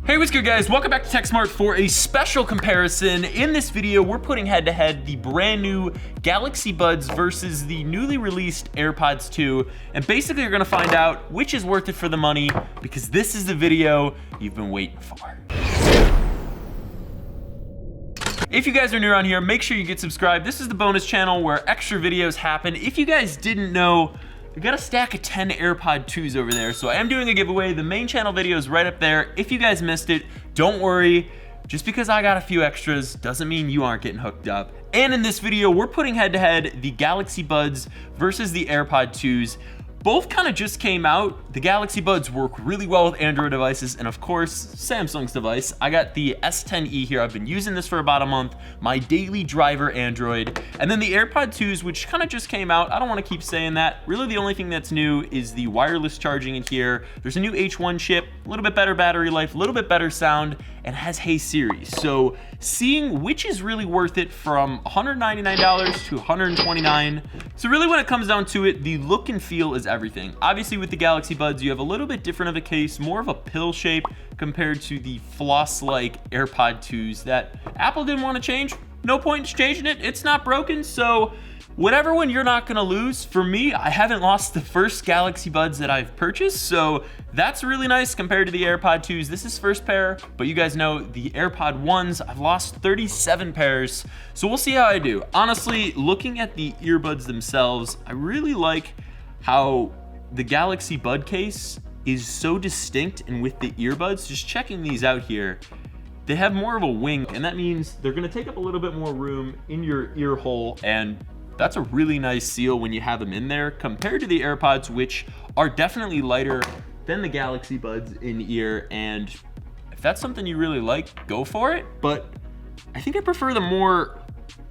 Hey, what's good guys? Welcome back to TechSmartt for a special comparison. In this video, we're putting head to head the brand new Galaxy Buds versus the newly released AirPods 2. And basically you're gonna find out which is worth it for the money, because this is the video you've been waiting for. If you guys are new around here, make sure you get subscribed. This is the bonus channel where extra videos happen. If you guys didn't know, we got a stack of 10 AirPod 2s over there, so I am doing a giveaway. The main channel video is right up there. If you guys missed it, don't worry. Just because I got a few extras doesn't mean you aren't getting hooked up. And in this video, we're putting head to head the Galaxy Buds versus the AirPod 2s. Both kind of just came out. The Galaxy Buds work really well with Android devices and of course, Samsung's device. I got the S10e here. I've been using this for about a month. My daily driver Android. And then the AirPod 2s, which kind of just came out. I don't want to keep saying that. Really the only thing that's new is the wireless charging in here. There's a new H1 chip, a little bit better battery life, a little bit better sound, and has Hey Siri. So seeing which is really worth it from $199 to $129. So really when it comes down to it, the look and feel is everything. Obviously with the Galaxy Buds, you have a little bit different of a case, more of a pill shape compared to the floss-like AirPod 2s that Apple didn't want to change. No point in changing it, it's not broken, so whatever one you're not gonna lose. For me, I haven't lost the first Galaxy Buds that I've purchased, so that's really nice compared to the AirPod 2s. This is first pair, but you guys know the AirPod 1s, I've lost 37 pairs, so we'll see how I do. Honestly, looking at the earbuds themselves, I really like how the Galaxy Bud case is so distinct, and with the earbuds, just checking these out here, they have more of a wing, and that means they're gonna take up a little bit more room in your ear hole, and that's a really nice seal when you have them in there compared to the AirPods, which are definitely lighter than the Galaxy Buds in ear. And if that's something you really like, go for it. But I think I prefer the more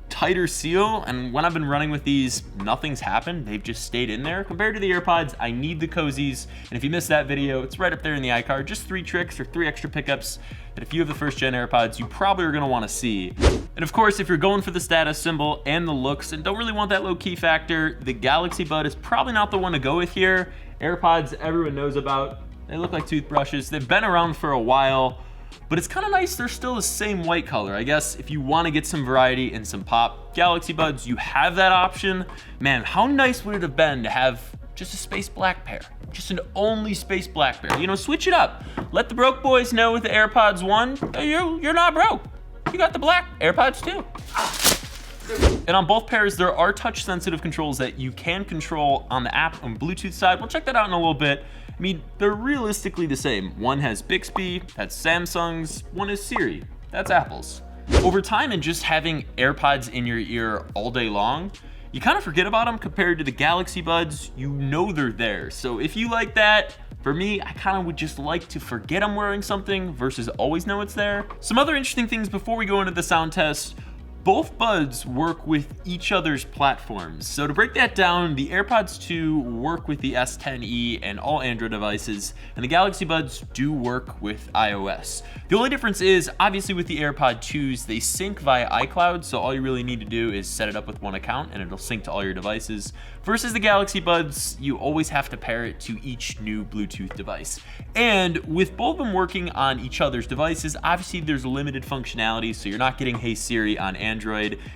tighter seal. And when I've been running with these, nothing's happened. They've just stayed in there. Compared to the AirPods, I need the cozies. And if you missed that video, it's right up there in the iCard. Just 3 tricks or 3 extra pickups that if you have the first gen AirPods, you probably are gonna wanna see. And of course, if you're going for the status symbol and the looks and don't really want that low key factor, the Galaxy Bud is probably not the one to go with here. AirPods, everyone knows about. They look like toothbrushes. They've been around for a while, but it's kind of nice they're still the same white color. I guess if you want to get some variety and some pop, Galaxy Buds, you have that option. Man, how nice would it have been to have just a space black pair? Just an only space black pair. You know, switch it up. Let the broke boys know with the AirPods 1, you're not broke. You got the black AirPods 2. And on both pairs, there are touch sensitive controls that you can control on the app on Bluetooth side. We'll check that out in a little bit. I mean, they're realistically the same. One has Bixby, that's Samsung's, one is Siri, that's Apple's. Over time and just having AirPods in your ear all day long, you kind of forget about them compared to the Galaxy Buds. You know they're there. So if you like that, for me, I kind of would just like to forget I'm wearing something versus always know it's there. Some other interesting things before we go into the sound test. Both buds work with each other's platforms. So to break that down, the AirPods 2 work with the S10e and all Android devices, and the Galaxy Buds do work with iOS. The only difference is, obviously with the AirPod 2s, they sync via iCloud, so all you really need to do is set it up with one account and it'll sync to all your devices. Versus the Galaxy Buds, you always have to pair it to each new Bluetooth device. And with both of them working on each other's devices, obviously there's limited functionality, so you're not getting Hey Siri on Android,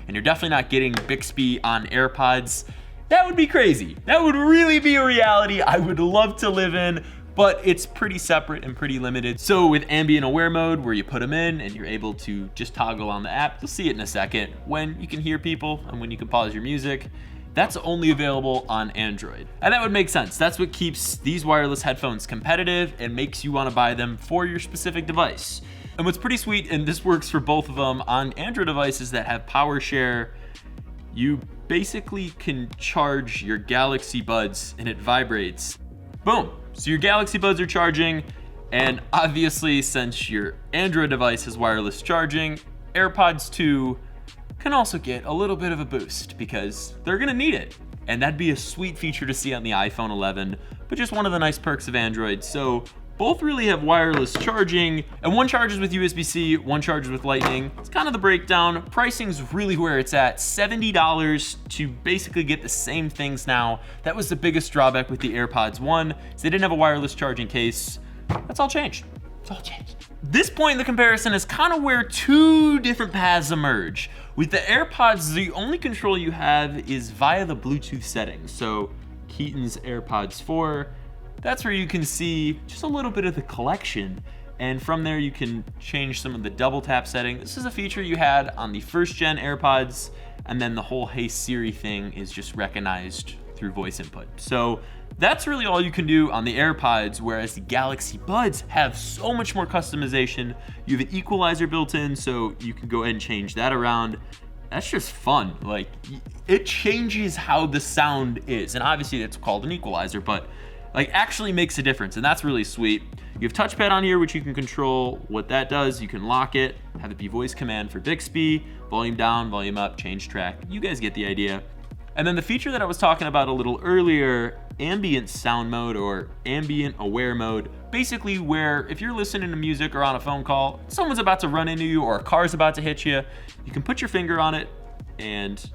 and you're definitely not getting Bixby on AirPods. That would be crazy. That would really be a reality I would love to live in, but it's pretty separate and pretty limited. So with ambient aware mode, where you put them in and you're able to just toggle on the app, you'll see it in a second, when you can hear people and when you can pause your music. That's only available on Android. And that would make sense. That's what keeps these wireless headphones competitive and makes you want to buy them for your specific device. And what's pretty sweet, and this works for both of them, on Android devices that have power share, you basically can charge your Galaxy Buds and it vibrates. Boom. So your Galaxy Buds are charging, and obviously since your Android device has wireless charging, AirPods 2 can also get a little bit of a boost because they're gonna need it. And that'd be a sweet feature to see on the iPhone 11, but just one of the nice perks of Android. So both really have wireless charging, and one charges with USB-C, one charges with Lightning. It's kind of the breakdown. Pricing's really where it's at, $70 to basically get the same things now. That was the biggest drawback with the AirPods 1, is they didn't have a wireless charging case. That's all changed. It's all changed. This point in the comparison is kind of where two different paths emerge. With the AirPods, the only control you have is via the Bluetooth settings. So Keaton's AirPods 4, that's where you can see just a little bit of the collection. And from there, you can change some of the double tap setting. This is a feature you had on the first gen AirPods, and then the whole Hey Siri thing is just recognized through voice input. So that's really all you can do on the AirPods, whereas the Galaxy Buds have so much more customization. You have an equalizer built in, so you can go ahead and change that around. That's just fun. Like, it changes how the sound is. And obviously it's called an equalizer, but like actually makes a difference, and that's really sweet. You have touchpad on here, which you can control what that does. You can lock it, have it be voice command for Bixby, volume down, volume up, change track. You guys get the idea. And then the feature that I was talking about a little earlier, ambient sound mode or ambient aware mode, basically where if you're listening to music or on a phone call, someone's about to run into you or a car's about to hit you, you can put your finger on it and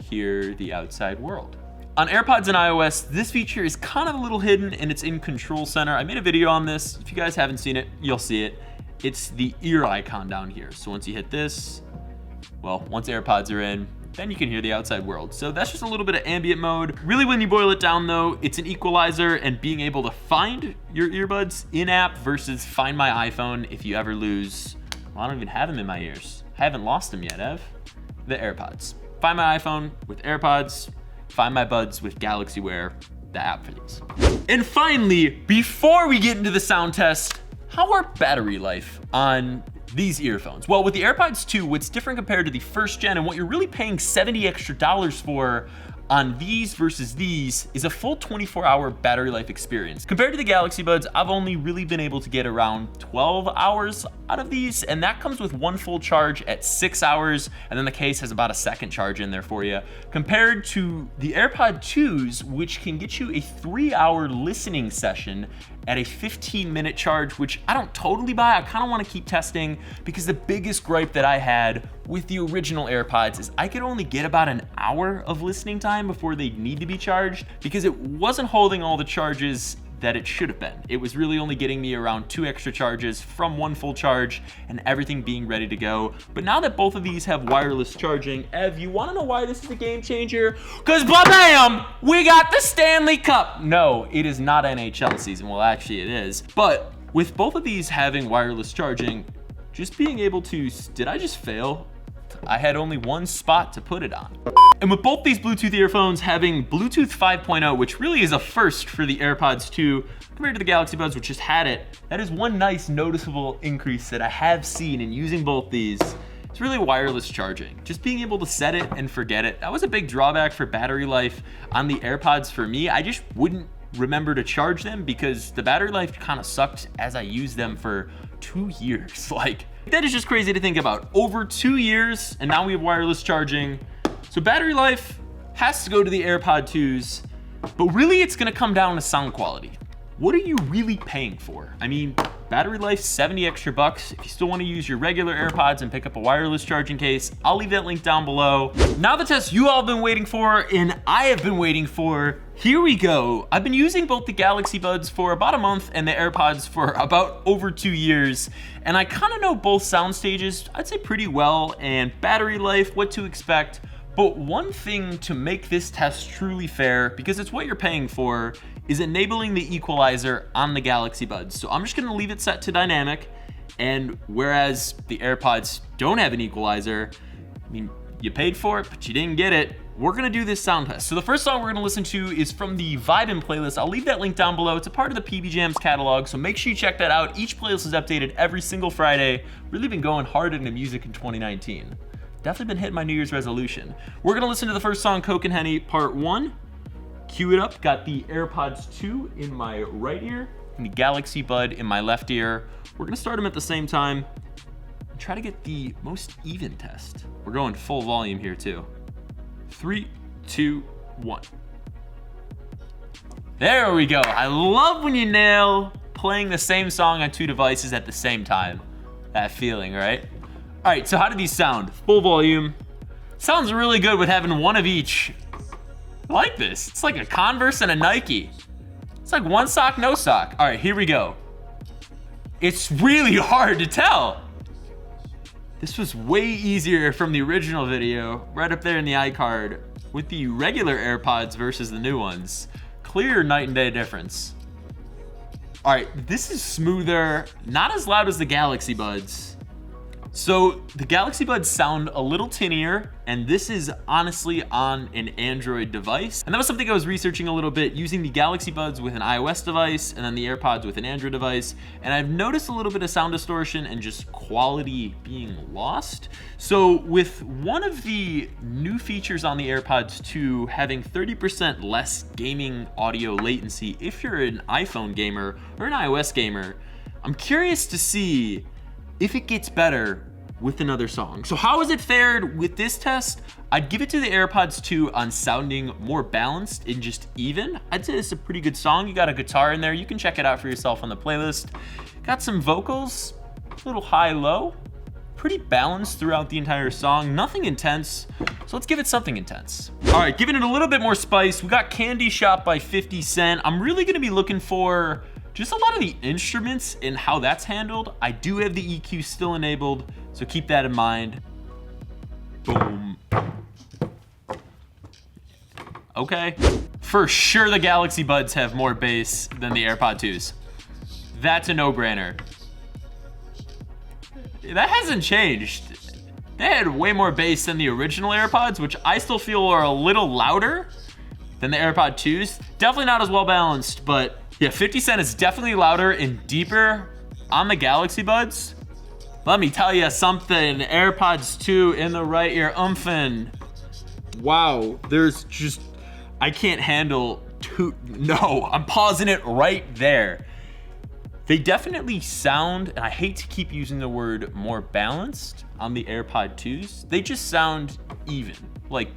hear the outside world. On AirPods and iOS, this feature is kind of a little hidden and it's in Control Center. I made a video on this. If you guys haven't seen it, you'll see it. It's the ear icon down here. So once you hit this, well, once AirPods are in, then you can hear the outside world. So that's just a little bit of ambient mode. Really, when you boil it down though, it's an equalizer and being able to find your earbuds in-app versus find my iPhone if you ever lose. Well, I don't even have them in my ears. I haven't lost them yet, Ev. The AirPods. Find my iPhone with AirPods. Find my Buds with Galaxy Wear, the app for these. And finally, before we get into the sound test, how are battery life on these earphones? Well, with the AirPods 2, what's different compared to the first gen and what you're really paying $70 extra for on these versus these is a full 24-hour battery life experience. Compared to the Galaxy Buds, I've only really been able to get around 12 hours out of these, and that comes with one full charge at 6 hours, and then the case has about a second charge in there for you. Compared to the AirPod 2s, which can get you a 3-hour listening session at a 15-minute charge, which I don't totally buy. I kind of want to keep testing because the biggest gripe that I had with the original AirPods is I could only get about an hour of listening time before they need to be charged because it wasn't holding all the charges that it should have been. It was really only getting me around 2 extra charges from one full charge and everything being ready to go. But now that both of these have wireless charging, Ev, you wanna know why this is a game changer? Cause bam, we got the Stanley Cup. No, it is not NHL season. Well, actually it is. But with both of these having wireless charging, just being able to, did I just fail? I had only one spot to put it on. And with both these Bluetooth earphones having Bluetooth 5.0, which really is a first for the AirPods 2 compared to the Galaxy Buds, which just had it, that is one nice noticeable increase that I have seen in using both these. It's really wireless charging. Just being able to set it and forget it. That was a big drawback for battery life on the AirPods for me. I just wouldn't remember to charge them because the battery life kind of sucked as I used them for 2 years. Like, that is just crazy to think about. Over 2 years, and now we have wireless charging. So battery life has to go to the AirPod 2s, but really it's gonna come down to sound quality. What are you really paying for? I mean, battery life, 70 extra bucks. If you still wanna use your regular AirPods and pick up a wireless charging case, I'll leave that link down below. Now the test you all have been waiting for, and I have been waiting for, here we go. I've been using both the Galaxy Buds for about a month and the AirPods for about over 2 years. And I kinda know both sound stages, I'd say pretty well, and battery life, what to expect. But one thing to make this test truly fair, because it's what you're paying for, is enabling the equalizer on the Galaxy Buds. So I'm just gonna leave it set to dynamic, and whereas the AirPods don't have an equalizer, I mean, you paid for it, but you didn't get it. We're gonna do this sound test. So the first song we're gonna listen to is from the Vibin playlist. I'll leave that link down below. It's a part of the PB Jams catalog, so make sure you check that out. Each playlist is updated every single Friday. Really been going hard into music in 2019. Definitely been hitting my New Year's resolution. We're gonna listen to the first song, Coke and Henny, part 1. Cue it up, got the AirPods 2 in my right ear and the Galaxy Bud in my left ear. We're gonna start them at the same time and try to get the most even test. We're going full volume here too. 3, 2, 1. There we go. I love when you nail playing the same song on 2 devices at the same time. That feeling, right? All right, so how do these sound? Full volume. Sounds really good with having one of each. I like this. It's like a Converse and a Nike. It's like one sock, no sock. All right, here we go. It's really hard to tell. This was way easier from the original video, right up there in the iCard, with the regular AirPods versus the new ones. Clear night and day difference. All right, this is smoother, not as loud as the Galaxy Buds. So the Galaxy Buds sound a little tinnier, and this is honestly on an Android device. And that was something I was researching a little bit, using the Galaxy Buds with an iOS device and then the AirPods with an Android device. And I've noticed a little bit of sound distortion and just quality being lost. So with one of the new features on the AirPods 2 having 30% less gaming audio latency if you're an iPhone gamer or an iOS gamer, I'm curious to see if it gets better with another song. So how has it fared with this test? I'd give it to the AirPods 2 on sounding more balanced and just even. I'd say it's a pretty good song. You got a guitar in there. You can check it out for yourself on the playlist. Got some vocals, a little high-low. Pretty balanced throughout the entire song. Nothing intense. So let's give it something intense. All right, giving it a little bit more spice. We got Candy Shop by 50 Cent. I'm really gonna be looking for just a lot of the instruments and how that's handled. I do have the EQ still enabled, so keep that in mind. Boom. Okay. For sure the Galaxy Buds have more bass than the AirPod 2s. That's a no-brainer. That hasn't changed. They had way more bass than the original AirPods, which I still feel are a little louder than the AirPod 2s. Definitely not as well balanced, but yeah, 50 Cent is definitely louder and deeper on the Galaxy Buds. Let me tell you something, AirPods 2 in the right ear, wow, there's just, I can't handle two, no, I'm pausing it right there. They definitely sound, and I hate to keep using the word more balanced on the AirPod 2s. They just sound even, like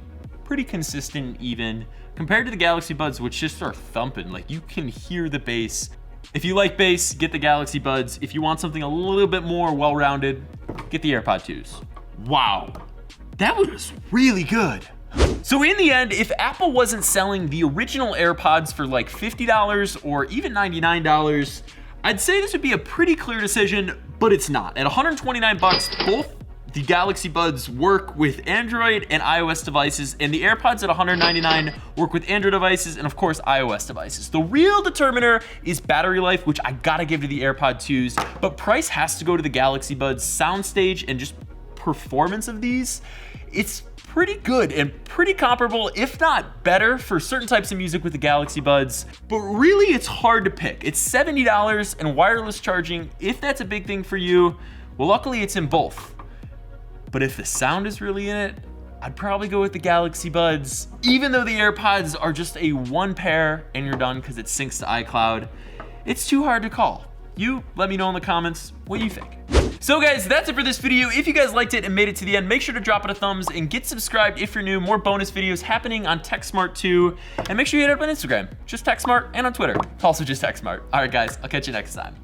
pretty consistent even, compared to the Galaxy Buds, which just are thumping. Like you can hear the bass. If you like bass, get the Galaxy Buds. If you want something a little bit more well-rounded, get the AirPod 2s. Wow, that was really good. So in the end, if Apple wasn't selling the original AirPods for like $50 or even $99, I'd say this would be a pretty clear decision, but it's not. At $129, both the Galaxy Buds work with Android and iOS devices, and the AirPods at $199 work with Android devices and of course iOS devices. The real determiner is battery life, which I gotta give to the AirPod 2s, but price has to go to the Galaxy Buds. Soundstage and just performance of these, it's pretty good and pretty comparable, if not better, for certain types of music with the Galaxy Buds. But really, it's hard to pick. It's $70 and wireless charging. If that's a big thing for you, well, luckily it's in both. But if the sound is really in it, I'd probably go with the Galaxy Buds, even though the AirPods are just a one pair and you're done because it syncs to iCloud. It's too hard to call. You let me know in the comments what you think. So guys, that's it for this video. If you guys liked it and made it to the end, make sure to drop it a thumbs and get subscribed if you're new. More bonus videos happening on TechSmartt too. And make sure you hit up on Instagram, just TechSmartt, and on Twitter, also just TechSmartt. All right guys, I'll catch you next time.